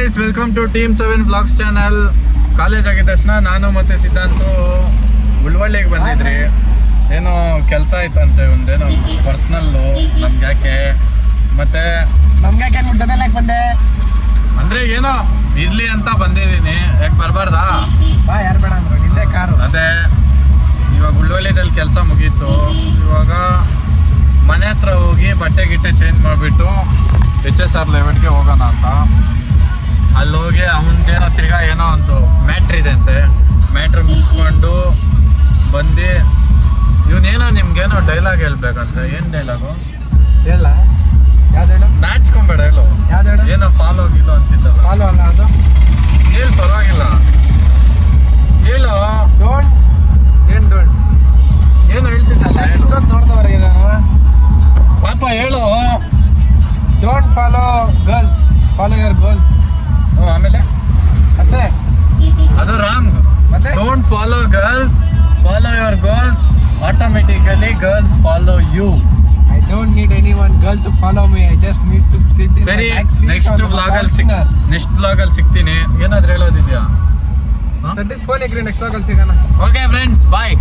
Guys, welcome to team 7 vlogs channel. College ಆಗಿದ ತಕ್ಷಣ ನಾನು ಮತ್ತೆ ಸಿದ್ಧಾಂತು ಉಳ್ವಳ್ಳಿಗೆ ಬಂದಿದ್ರಿ. ಏನೋ ಕೆಲಸ ಆಯ್ತಂತೆ, ಒಂದೇನೋ ಪರ್ಸ್ನಲ್ಲು. ನಮ್ಗೆ ಯಾಕೆ ಬಂದೆ ಅಂದ್ರೆ ಏನೋ ಇರ್ಲಿ ಅಂತ ಬಂದಿದ್ದೀನಿ. ಯಾಕೆ ಬರಬಾರ್ದಾ? ಯಾರು ಬೇಡ ಅಂದ್ರು, ನಿಂದೆ ಕಾರು. ಅದೇ ಇವಾಗ ಉಳ್ವಳ್ಳಿದಲ್ಲಿ ಕೆಲಸ ಮುಗೀತು. ಇವಾಗ ಮನೆ ಹತ್ರ ಹೋಗಿ ಬಟ್ಟೆ ಗಿಟ್ಟೆ ಚೇಂಜ್ ಮಾಡಿಬಿಟ್ಟು HSR 11ಗೆ ಹೋಗೋಣ ಅಂತ. ಅಲ್ಲಿ ಹೋಗಿ ಅವನದೇನೋ ತಿರ್ಗಾ ಏನೋ ಒಂದು ಮ್ಯಾಟ್ರ್ ಇದೆ ಅಂತೆ. ಮ್ಯಾಟ್ರ್ ಮುಗಿಸ್ಕೊಂಡು ಬಂದು ಇವನೇನೋ ನಿಮ್ಗೇನೋ ಡೈಲಾಗ್ ಹೇಳ್ಬೇಕಂತೆ. ಏನು ಡೈಲಾಗು ಹೇಳ? ಯಾವ್ದು ಹೇಳು? ನಾಚ್ಕೊಂಬೇಡ, ಹೇಳು. ಯಾವ್ದು ಹೇಳು? ಏನೋ ಫಾಲೋ ಗಿಲೋ ಅಂತಿದ್ದಲ್ಲ. ಫಾಲೋ ಅಲ್ಲ ಅದು. ಹೇಳು, ಪರವಾಗಿಲ್ಲ ಹೇಳು. ಡೋಂಟ್ ಏನು ಡೋಂಟ್ ಏನು ಹೇಳ್ತಿದ್ದಲ್ಲ, ಹೇಳು. ನೋಡ್ದವ್ರಿಗೆ ಪಾಪ ಹೇಳು. Don't follow girls, follow your goals. ಆಮೇಲೆ ಅಷ್ಟೇ. ಅದು ರಾಂಗ್. ಮತ್ತೆ don't follow girls, follow your goals. Automatically girls follow you. I don't need anyone girl to follow me. I just need to sit in ಸರಿ, the back seat next ವ್ಲಾಗಲ್ಲಿ ಸಿಗ್ತೀನಿ. ಏನಾದ್ರು ಹೇಳೋದಿದ್ಯಾ? ಸದ್ಯಕ್ಕೆ phone ಇಕ್ರಿ, next ವ್ಲಾಗಲ್ಲಿ ಸಿಗೋಣ. Okay friends, ಬಾಯ್.